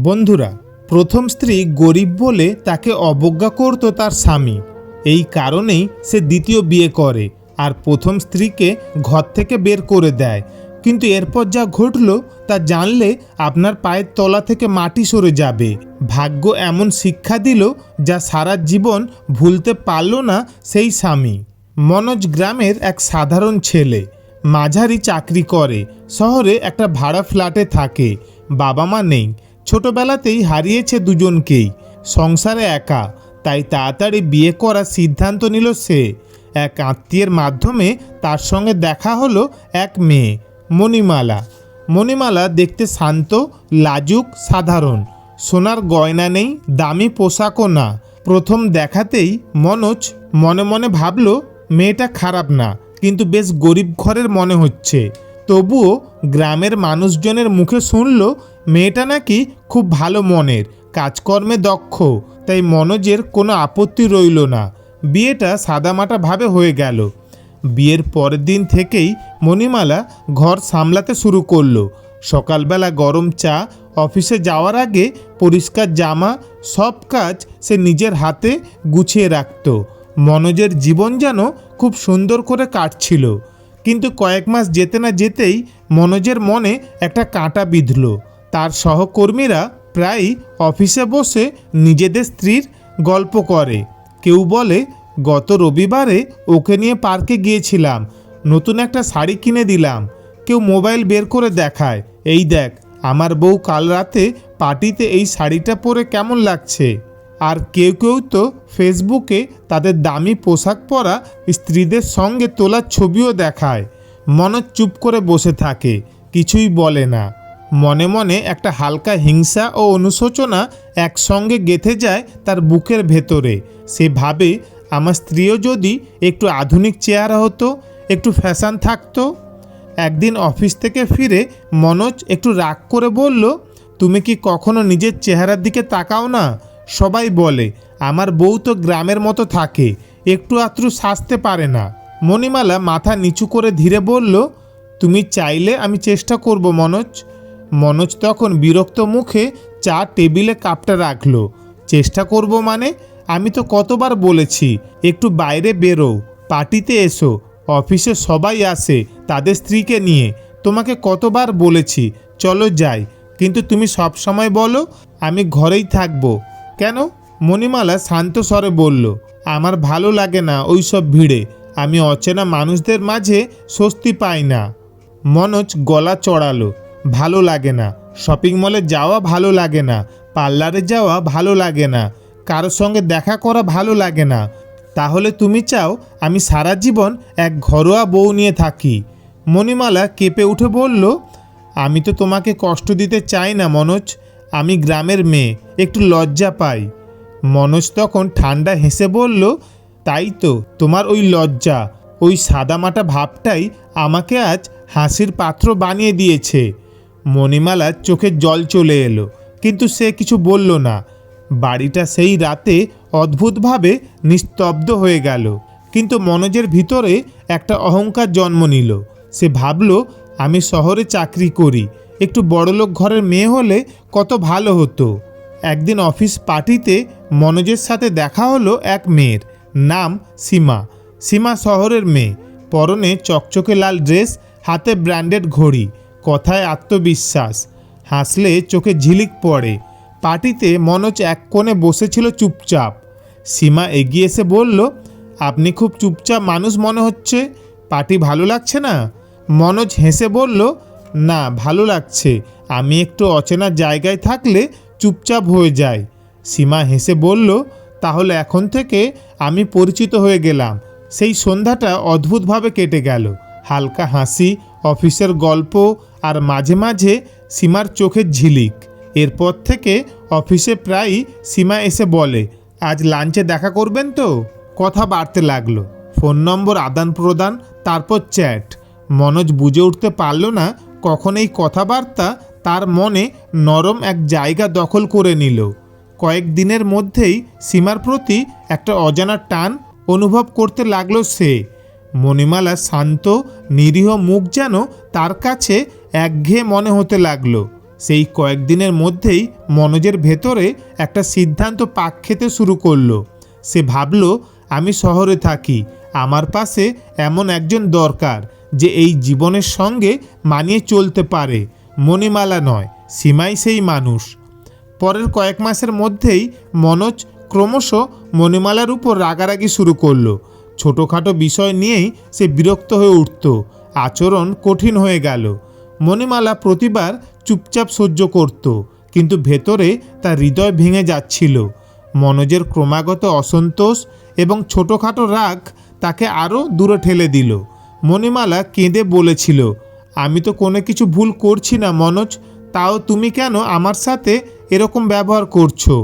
বন্ধুরা, প্রথম স্ত্রী গরিব বলে তাকে অবজ্ঞা করত তার স্বামী। এই কারণেই সে দ্বিতীয় বিয়ে করে আর প্রথম স্ত্রীকে ঘর থেকে বের করে দেয়। কিন্তু এরপর যা ঘটল তা জানলে আপনার পায়ের তলা থেকে মাটি সরে যাবে। ভাগ্য এমন শিক্ষা দিল যা সারা জীবন ভুলতে পারল না সেই স্বামী। মনোজ গ্রামের এক সাধারণ ছেলে, মাঝারি চাকরি করে, শহরে একটা ভাড়া ফ্ল্যাটে থাকে। বাবা মা নেই, ছোটবেলাতেই হারিয়েছে দুজনকেই। সংসারে একা, তাই তাড়াতাড়ি বিয়ে করার সিদ্ধান্ত নিল সে। এক আত্মীয়ের মাধ্যমে তার সঙ্গে দেখা হলো এক মেয়ে, মণিমালা। মণিমালা দেখতে শান্ত, লাজুক, সাধারণ। সোনার গয়না নেই, দামি পোশাকও না। প্রথম দেখাতেই মনোজ মনে মনে ভাবল মেয়েটা খারাপ না, কিন্তু বেশ গরিব ঘরের মনে হচ্ছে। তবুও গ্রামের মানুষজনের মুখে শুনল মেয়েটা নাকি খুব ভালো মনের, কাজকর্মে দক্ষ। তাই মনোজের কোনো আপত্তি রইল না। বিয়েটা সাদামাটাভাবে হয়ে গেল। বিয়ের পরের দিন থেকেই মণিমালা ঘর সামলাতে শুরু করলো। সকালবেলা গরম চা, অফিসে যাওয়ার আগে পরিষ্কার জামা, সব কাজ সে নিজের হাতে গুছিয়ে রাখত। মনোজের জীবন যেন খুব সুন্দর করে কাটছিল। কিন্তু কয়েক মাস যেতে না যেতেই মনোজের মনে একটা কাঁটা বিঁধল। তার সহকর্মীরা প্রায়ই অফিসে বসে নিজেদের স্ত্রীর গল্প করে। কেউ বলে, গত রবিবারে ওকে নিয়ে পার্কে গিয়েছিলাম, নতুন একটা শাড়ি কিনে দিলাম। কেউ মোবাইল বের করে দেখায়, এই দেখ আমার বউ কাল রাতে পার্টিতে এই শাড়িটা পরে কেমন লাগছে। আর কেউ কেউ তো ফেসবুকে তাদের দামি পোশাক পরা স্ত্রীদের সঙ্গে তোলার ছবিও দেখায়। মনোজ চুপ করে বসে থাকে, কিছুই বলে না। মনে মনে একটা হালকা হিংসা ও অনুশোচনা একসঙ্গে গেঁথে যায় তার বুকের ভেতরে। সে ভাবে, আমার স্ত্রীও যদি একটু আধুনিক চেহারা হতো, একটু ফ্যাশন থাকতো। একদিন অফিস থেকে ফিরে মনোজ একটু রাগ করে বলল, তুমি কি কখনো নিজের চেহারার দিকে তাকাও না? সবাই বলে আমার বউ তো গ্রামের মতো থাকে, একটু আধটু সাজতে পারে না। মণিমালা মাথা নিচু করে ধীরে বলল, তুমি চাইলে আমি চেষ্টা করব মনোজ। মনোজ তখন বিরক্ত মুখে চা টেবিলে কাপটা রাখলো। চেষ্টা করব মানে? আমি তো কতবার বলেছি একটু বাইরে বেরো, পার্টিতে এসো। অফিসে সবাই আসে তাদের স্ত্রীকে নিয়ে। তোমাকে কতবার বলেছি চলো যাই, কিন্তু তুমি সব সময় বলো আমি ঘরেই থাকবো। কেন? মণিমালা শান্ত স্বরে বলল, আমার ভালো লাগে না ওই সব ভিড়ে। আমি অচেনা মানুষদের মাঝে স্বস্তি পাই না। মনোজ গলা চড়ালো, ভালো লাগে না। শপিং মলে যাওয়া ভালো লাগে না, পার্লারে যাওয়া ভালো লাগে না, কারোর সঙ্গে দেখা করা ভালো লাগে না। তাহলে তুমি চাও আমি সারা জীবন এক ঘরোয়া বউ নিয়ে থাকি? মণিমালা কেঁপে উঠে বলল, আমি তো তোমাকে কষ্ট দিতে চাই না মনোজ। আমি গ্রামের মেয়ে, একটু লজ্জা পাই। মনোজ তখন ঠান্ডা হেসে বলল, তাই তো, তোমার ওই লজ্জা, ওই সাদামাটা ভাবটাই আমাকে আজ হাসির পাত্র বানিয়ে দিয়েছে। মণিমালার চোখে জল চলে এলো, কিন্তু সে কিছু বলল না। বাড়িটা সেই রাতে অদ্ভুতভাবে নিস্তব্ধ হয়ে গেল। কিন্তু মনোজের ভিতরে একটা অহংকার জন্ম নিল। সে ভাবল, আমি শহরে চাকরি করি, একটু বড়লোক ঘরের মেয়ে হলে কত ভালো হতো। একদিন অফিস পার্টিতে মনোজের সাথে দেখা হলো এক মেয়ের, নাম সীমা। সীমা শহরের মেয়ে, পরনে চকচকে লাল ড্রেস, হাতে ব্র্যান্ডেড ঘড়ি, কথায় আত্মবিশ্বাস, হাসলে চোখে ঝিলিক পড়ে। পার্টিতে মনোজ এক কোণে বসেছিল চুপচাপ। সীমা এগিয়ে এসে বলল, আপনি খুব চুপচাপ মানুষ মনে হচ্ছে, পার্টি ভালো লাগছে না? মনোজ হেসে বলল, না ভালো লাগছে, আমি একটু অচেনা জায়গায় থাকলে চুপচাপ হয়ে যাই। সীমা হেসে বলল, তাহলে এখন থেকে আমি পরিচিত হয়ে গেলাম। সেই সন্ধ্যাটা অদ্ভুতভাবে কেটে গেল। হালকা হাসি, অফিসের গল্প, আর মাঝে মাঝে সীমার চোখের ঝিলিক। এরপর থেকে অফিসে প্রায়ই সীমা এসে বলে, আজ লাঞ্চে দেখা করবেন তো? কথা বাড়তে লাগলো, ফোন নম্বর আদান প্রদান, তারপর চ্যাট। মনোজ বুঝে উঠতে পারল না কখন এই কথাবার্তা তার মনে নরম এক জায়গা দখল করে নিল। কয়েক দিনের মধ্যেই সীমার প্রতি একটা অজানা টান অনুভব করতে লাগলো সে। মণিমালার শান্ত নিরীহ মুখ যেন তার কাছে একঘেয়ে মনে হতে লাগলো। সেই কয়েকদিনের মধ্যেই মনোজের ভেতরে একটা সিদ্ধান্ত পাক খেতে শুরু করলো। সে ভাবল, আমি শহরে থাকি, আমার পাশে এমন একজন দরকার যে এই জীবনের সঙ্গে মানিয়ে চলতে পারে। মণিমালা নয়, সীমাই সেই মানুষ। পরের কয়েক মাসের মধ্যেই মনোজ ক্রমশ মণিমালার উপর রাগারাগি শুরু করলো। ছোটোখাটো বিষয় নিয়েই সে বিরক্ত হয়ে উঠত, আচরণ কঠিন হয়ে গেল। মণিমালা প্রতিবার চুপচাপ সহ্য করত, কিন্তু ভেতরে তার হৃদয় ভেঙে যাচ্ছিল। মনোজের ক্রমাগত অসন্তোষ এবং ছোটোখাটো রাগ তাকে আরও দূরে ঠেলে দিল। মণিমালা কেঁদে বলেছিল, আমি তো কোনো কিছু ভুল করছি না মনোজ, তাও তুমি কেন আমার সাথে এরকম ব্যবহার করছো?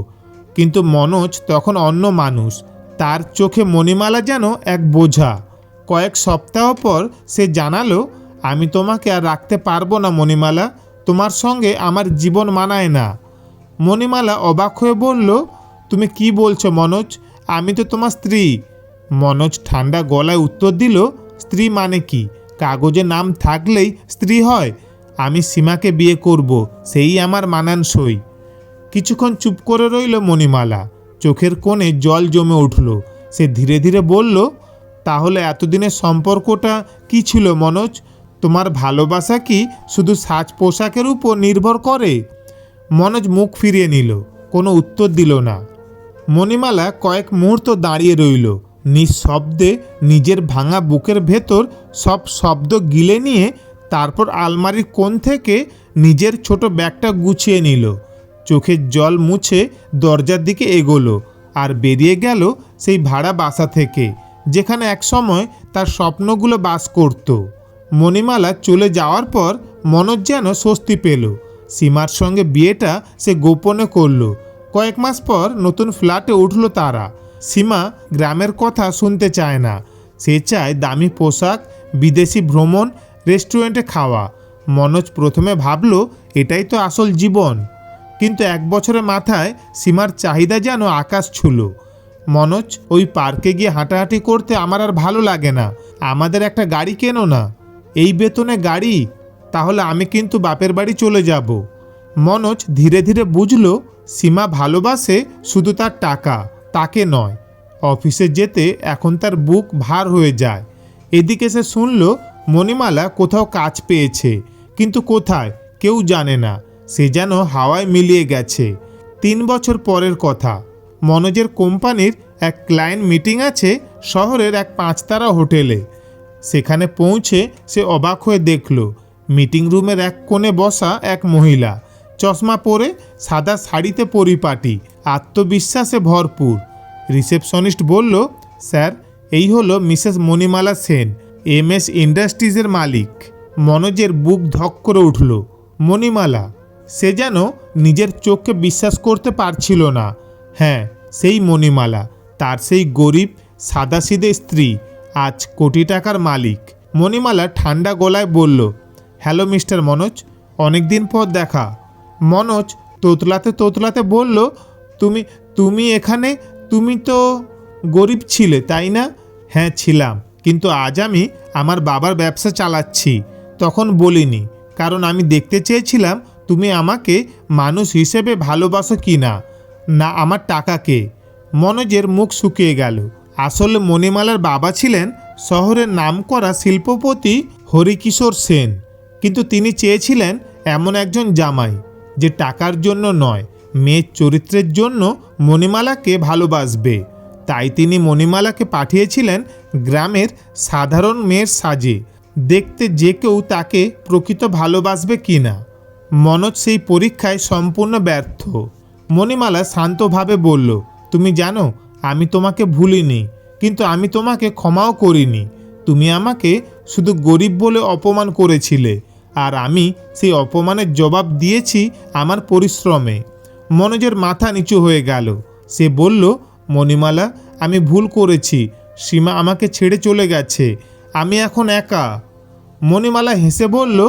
কিন্তু মনোজ তখন অন্য মানুষ, তার চোখে মণিমালা যেন এক বোঝা। কয়েক সপ্তাহ পর সে জানালো, আমি তোমাকে আর রাখতে পারবো না মণিমালা, তোমার সঙ্গে আমার জীবন মানায় না। মণিমালা অবাক হয়ে বলল, তুমি কি বলছো মনোজ? আমি তো তোমার স্ত্রী। মনোজ ঠান্ডা গলায় উত্তর দিল, স্ত্রী মানে কি? কাগজে নাম থাকলেই স্ত্রী হয়? আমি সীমাকে বিয়ে করব, সেই আমার মানানসই। কিছুক্ষণ চুপ করে রইল মণিমালা, চোখের কোণে জল জমে উঠল। সে ধীরে ধীরে বলল, তাহলে এতদিনের সম্পর্কটা কি ছিল মনোজ? তোমার ভালোবাসা কি শুধু সাজ পোশাকের উপর নির্ভর করে? মনোজ মুখ ফিরিয়ে নিল, কোনো উত্তর দিল না। মণিমালা কয়েক মুহূর্ত দাঁড়িয়ে রইল, নিঃশব্দে নিজের ভাঙা বুকের ভেতর সব শব্দ গিলে নিয়ে। তারপর আলমারির কোণ থেকে নিজের ছোট ব্যাগটা গুছিয়ে নিল, চোখের জল মুছে দরজার দিকে এগোলো আর বেরিয়ে গেল সেই ভাড়া বাসা থেকে, যেখানে একসময় তার স্বপ্নগুলো বাস করত। মণিমালা চলে যাওয়ার পর মনোজ যেন স্বস্তি পেল। সীমার সঙ্গে বিয়েটা সে গোপনে করল। কয়েক মাস পর নতুন ফ্ল্যাটে উঠল তারা। সীমা গ্রামের কথা শুনতে চায় না, সে চায় দামি পোশাক, বিদেশি ভ্রমণ, রেস্টুরেন্টে খাওয়া। মনোজ প্রথমে ভাবল এটাই তো আসল জীবন, কিন্তু এক বছরের মাথায় সীমার চাহিদা যেন আকাশ ছুঁলো। মনোজ, ওই পার্কে গিয়ে হাঁটাহাঁটি করতে আমার আর ভালো লাগে না, আমাদের একটা গাড়ি কেনো না। এই বেতনে গাড়ি? তাহলে আমি কিন্তু বাপের বাড়ি চলে যাব। মনোজ ধীরে ধীরে বুঝল সীমা ভালোবাসে শুধু তার টাকা, তাকে নয়। অফিসে যেতে এখন তার বুক ভার হয়ে যায়। এদিকে সে শুনল মণিমালা কোথাও কাজ পেয়েছে, কিন্তু কোথায় কেউ জানে না। সে যেন হাওয়ায় মিলিয়ে গেছে। 3 বছর পরের কথা, মনোজের কোম্পানির এক ক্লায়েন্ট মিটিং আছে শহরের এক 5 তারা হোটেলে। সেখানে পৌঁছে সে অবাক হয়ে দেখল মিটিং রুমের এক কোণে বসা এক মহিলা, চশমা পরে, সাদা শাড়িতে পরিপাটি, আত্মবিশ্বাসে ভরপুর। রিসেপশনিস্ট বলল, স্যার, এই হলো মিসেস মণিমালা সেন, MS ইন্ডাস্ট্রিজের মালিক। মনোজের বুক ধক করে উঠল। মণিমালা! সে যেন নিজের চোখকে বিশ্বাস করতে পারছিল না। হ্যাঁ, সেই মণিমালা, তার সেই গরিব সাদাসিধে স্ত্রী, আজ কোটি টাকার মালিক। মণিমালা ঠান্ডা গলায় বলল, হ্যালো মিস্টার মনোজ, অনেক দিন পর দেখা। মনোজ তোতলাতে তোতলাতে বলল, তুমি তুমি এখানে? তুমি তো গরিব ছিলে, তাই না? হ্যাঁ ছিলাম, কিন্তু আজ আমি আমার বাবার ব্যবসা চালাচ্ছি। তখন বলিনি, কারণ আমি দেখতে চেয়েছিলাম তুমি আমাকে মানুষ হিসেবে ভালোবাসো কি না, না আমার টাকাকে। মনোজের মুখ শুকিয়ে গেল। আসলে মণিমালার বাবা ছিলেন শহরের নামকরা শিল্পপতি হরিকিশোর সেন, কিন্তু তিনি চেয়েছিলেন এমন একজন জামাই যে টাকার জন্য নয়, মেয়ের চরিত্রের জন্য মণিমালাকে ভালোবাসবে। তাই তিনি মণিমালাকে পাঠিয়েছিলেন গ্রামের সাধারণ মেয়ের সাজে, দেখতে যে কেউ তাকে প্রকৃত ভালোবাসবে কি না। মনোজ সেই পরীক্ষায় সম্পূর্ণ ব্যর্থ। মণিমালা শান্তভাবে বলল, তুমি জানো, আমি তোমাকে ভুলিনি, কিন্তু আমি তোমাকে ক্ষমাও করিনি। তুমি আমাকে শুধু গরিব বলে অপমান করেছিলে, আর আমি সেই অপমানের জবাব দিয়েছি আমার পরিশ্রমে। মনোজের মাথা নিচু হয়ে গেল। সে বলল, মণিমালা, আমি ভুল করেছি। সীমা আমাকে ছেড়ে চলে গেছে, আমি এখন একা। মণিমালা হেসে বলল,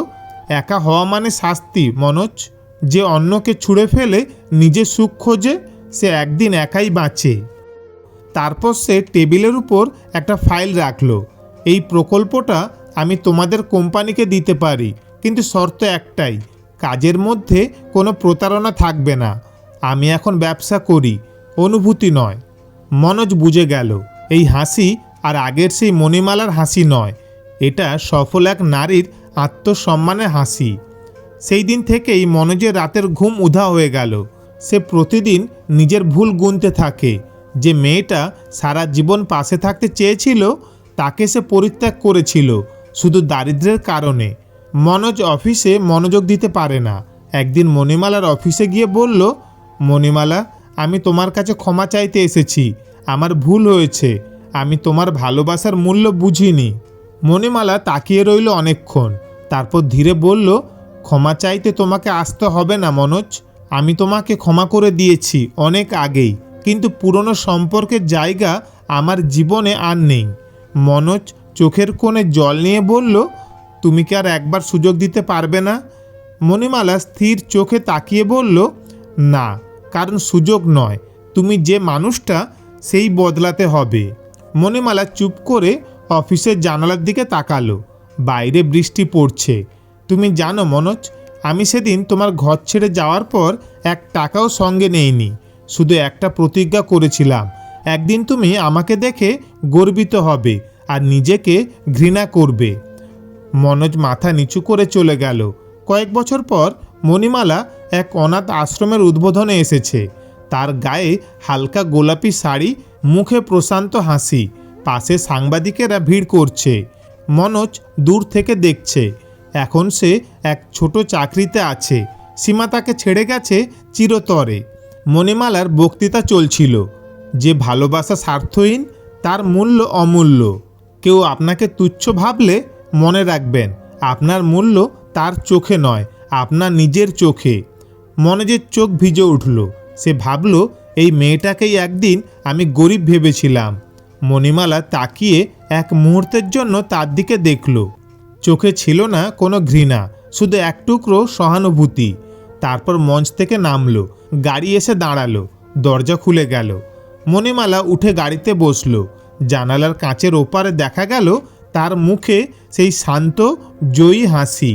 একা হওয়া মানে শাস্তি মনোজ। যে অন্যকে ছুঁড়ে ফেলে নিজে সুখ খোঁজে, সে একদিন একাই বাঁচে। তারপর সে টেবিলের উপর একটা ফাইল রাখলো। এই প্রকল্পটা আমি তোমাদের কোম্পানিকে দিতে পারি, কিন্তু শর্ত একটাই, কাজের মধ্যে কোনো প্রতারণা থাকবে না। আমি এখন ব্যবসা করি, অনুভূতি নয়। মনোজ বুঝে গেল এই হাসি আর আগের সেই মণিমালার হাসি নয়, এটা সফল এক নারীর আত্মসম্মানের হাসি। সেই দিন থেকেই মনোজের রাতের ঘুম উধাও হয়ে গেল। সে প্রতিদিন নিজের ভুল গুনতে থাকে। যে মেয়েটা সারা জীবন পাশে থাকতে চেয়েছিল তাকে সে পরিত্যাগ করেছিল শুধু দারিদ্র্যের কারণে। মনোজ অফিসে মনোযোগ দিতে পারে না। একদিন মণিমালার অফিসে গিয়ে বলল, মণিমালা, আমি তোমার কাছে ক্ষমা চাইতে এসেছি। আমার ভুল হয়েছে, আমি তোমার ভালোবাসার মূল্য বুঝিনি। মণিমালা তাকিয়ে রইল অনেকক্ষণ, তারপর ধীরে বলল, ক্ষমা চাইতে তোমাকে আসতে হবে না মনোজ। আমি তোমাকে ক্ষমা করে দিয়েছি অনেক আগেই, কিন্তু পুরনো সম্পর্কের জায়গা আমার জীবনে আর নেই। মনোজ চোখের কোণে জল নিয়ে বলল, তুমি কি আর একবার সুযোগ দিতে পারবে না? মণিমালা স্থির চোখে তাকিয়ে বলল, না, কারণ সুযোগ নয়, তুমি যে মানুষটা সেই বদলাতে হবে। মণিমালা চুপ করে অফিসের জানালার দিকে তাকালো। বাইরে বৃষ্টি পড়ছে। তুমি জানো মনোজ, আমি সেদিন তোমার ঘর ছেড়ে যাওয়ার পর 1 টাকাও সঙ্গে নেইনি। শুধু একটা প্রতিজ্ঞা করেছিলাম, একদিন তুমি আমাকে দেখে গর্বিত হবে আর নিজেকে ঘৃণা করবে। মনোজ মাথা নিচু করে চলে গেল। কয়েক বছর পর মণিমালা এক অনাথ আশ্রমের উদ্বোধনে এসেছে। তার গায়ে হালকা গোলাপি শাড়ি, মুখে প্রশান্ত হাসি। পাশে সাংবাদিকেরা ভিড় করছে। মনোজ দূর থেকে দেখছে। এখন সে এক ছোট চাকরিতে আছে। সীমা তাকে ছেড়ে গেছে চিরতরে। মণিমালার বক্তৃতা চলছিল, যে ভালোবাসা স্বার্থহীন তার মূল্য অমূল্য। কেউ আপনাকে তুচ্ছ ভাবলে মনে রাখবেন, আপনার মূল্য তার চোখে নয়, আপনার নিজের চোখে। মনোজের চোখ ভিজে উঠল। সে ভাবল, এই মেয়েটাকেই একদিন আমি গরিব ভেবেছিলাম। মণিমালা তাকিয়ে এক মুহূর্তের জন্য তার দিকে দেখল। চোখে ছিল না কোনো ঘৃণা, শুধু এক টুকরো সহানুভূতি। তারপর মঞ্চ থেকে নামলো। গাড়ি এসে দাঁড়ালো। দরজা খুলে গেল। মণিমালা উঠে গাড়িতে বসলো। জানালার কাঁচের ওপারে দেখা গেল তার মুখে সেই শান্ত জয়ী হাসি।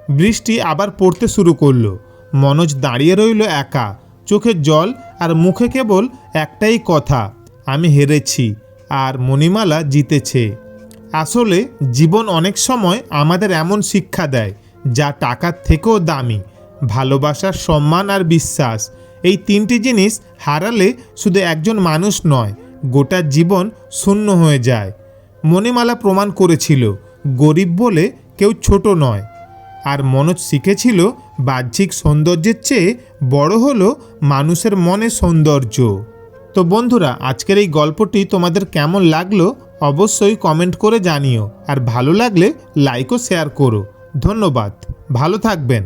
বৃষ্টি আবার পড়তে শুরু করলো। মনোজ দাঁড়িয়ে রইল একা, চোখে জল আর মুখে কেবল একটাই কথা, আমি হেরেছি আর মণিমালা জিতেছে। আসলে জীবন অনেক সময় আমাদের এমন শিক্ষা দেয় যা টাকার থেকেও দামি। ভালোবাসা, সম্মান আর বিশ্বাস, এই 3টি জিনিস হারালে শুধু একজন মানুষ নয়, গোটা জীবন শূন্য হয়ে যায়। মণিমালা প্রমাণ করেছিল গরিব বলে কেউ ছোট নয়। আর মনোজ শিখেছিল বাহ্যিক সৌন্দর্যের চেয়ে বড় হলো মানুষের মনে সৌন্দর্য। তো বন্ধুরা, আজকের এই গল্পটি তোমাদের কেমন লাগলো অবশ্যই কমেন্ট করে জানিও। আর ভালো লাগলে লাইক ও শেয়ার করো। ধন্যবাদ, ভালো থাকবেন।